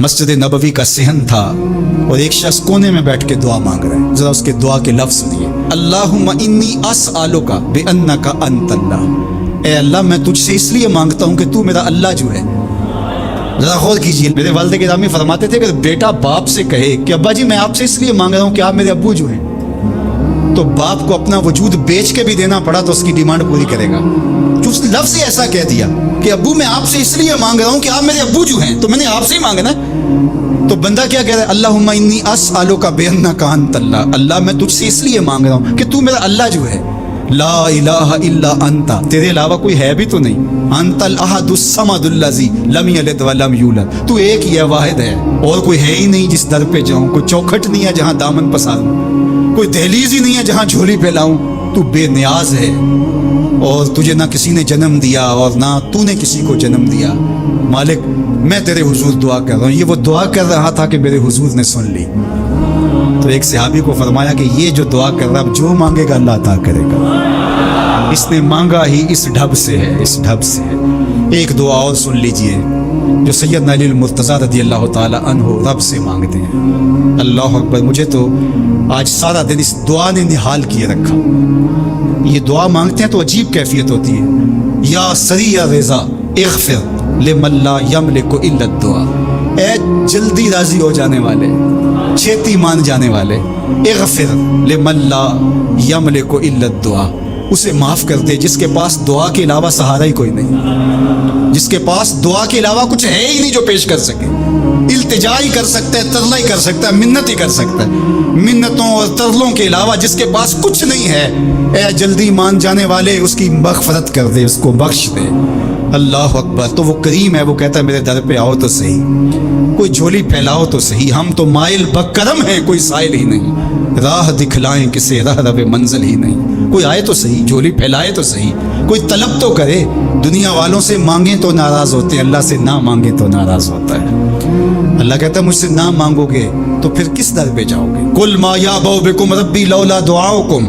मस्जिद नबवी का सहन था और एक शख्स कोने में बैठ के दुआ मांग रहा है। जरा उसके दुआ के लफ्ज सुनिए। अल्लाहुम्मा इन्नी अस्अलुका बिअन्नका अंतल्लाह। ए अल्लाह, मैं तुझसे इसलिए मांगता हूँ कि तू मेरा अल्लाह जो है। जरा गौर कीजिए, मेरे वालिद गिरामी फरमाते थे कि बेटा बाप से कहे कि अब्बा जी मैं आपसे इसलिए मांग रहा हूँ कि आप मेरे अब्बू जो हैं, तो बाप को अपना वजूद बेच के भी देना पड़ा तो उसकी डिमांड पूरी करेगा। जो उस लफ्ज़ से ऐसा कह दिया कि अब्बू मैं आपसे इसलिए मांग रहा हूँ कि आप मेरे अब्बू जो हैं, तो मैंने आपसे ही मांगना। तो बंदा क्या कह रहा है? अल्लाहुम्मा इन्नी अस्अलुका बिअन्नका अंतल्लाह। अल्लाह मैं तुझसे इसलिए मांग रहा हूँ कि तू मेरा अल्लाह जो है। ला इलाहा इल्ला अंता, तेरे अलावा कोई है भी तो नहीं। अंतल अहदुस समदुल्लज़ी लम यलिद व लम यूलद, तू एक ही है, वाहिद है, और कोई है ही नहीं जिस दर पे जाऊं। कोई चौखट नहीं है जहां दामन पसारूं, कोई दहलीज ही नहीं है जहां झोली फैलाऊं। तू बेनियाज है और तुझे ना किसी ने जन्म दिया और ना तूने किसी को जन्म दिया। मालिक मैं तेरे हुजूर दुआ कर रहा हूँ। ये वो दुआ कर रहा था कि मेरे हुजूर ने सुन ली। तो एक सहाबी को फरमाया कि ये जो दुआ कर रहा है, जो मांगेगा अल्लाह अता करेगा। इसने मांगा ही इस ढब से है, इस ढब से है। एक दुआ और सुन लीजिए जो सैयदना अली मुर्तज़ा रज़ी अल्लाह ताला अन्हु रब से मांगते हैं। अल्लाह अकबर, मुझे तो आज सारा दिन इस दुआ ने निहाल किए रखा। ये दुआ मांगते हैं तो अजीब कैफियत होती है। या सरिया रेज़ा इग़फ़िर लिमन ला यमलिकु इल्ला दुआ। ए जल्दी राजी हो जाने वाले, छेती मान जाने वाले, इग़फ़िर लिमन ला यमलिकु इल्ला दुआ, उसे माफ़ कर दे जिसके पास दुआ के अलावा सहारा ही कोई नहीं, जिसके पास दुआ के अलावा कुछ है ही नहीं जो पेश कर सके। इल्तिजा ही कर सकता है, तरला ही कर सकता है, मिन्नत ही कर सकता है। मिन्नतों और तरलों के अलावा जिसके पास कुछ नहीं है, ए जल्दी मान जाने वाले उसकी मग़फ़रत कर दे, उसको बख्श दे। अल्लाह अकबर। तो वो करीम है, वो कहता है मेरे दर पे आओ तो सही, कोई झोली फैलाओ तो सही। हम तो माइल बकरम हैं, कोई साइल ही नहीं। राह दिखलाएं किसे राह रवे मंजिल ही नहीं। कोई आए तो सही, झोली फैलाए तो सही, कोई तलब तो करे। दुनिया वालों से मांगे तो नाराज होते हैं, अल्लाह से ना मांगे तो नाराज होता है। अल्लाह कहता है मुझसे ना मांगोगे तो फिर किस दर पे जाओगे? कुल मा याबउ बिकुम रब्बी लौला दुआउकुम,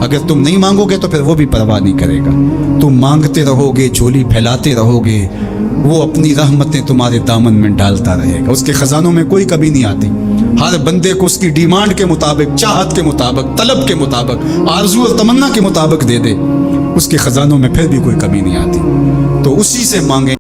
अगर तुम नहीं मांगोगे तो फिर वो भी परवाह नहीं करेगा। तुम मांगते रहोगे, झोली फैलाते रहोगे, वो अपनी रहमतें तुम्हारे दामन में डालता रहेगा। उसके खजानों में कोई कमी नहीं आती। हर बंदे को उसकी डिमांड के मुताबिक, चाहत के मुताबिक, तलब के मुताबिक, आरज़ू और तमन्ना के मुताबिक दे दे, उसके खजानों में फिर भी कोई कमी नहीं आती। तो उसी से मांगे।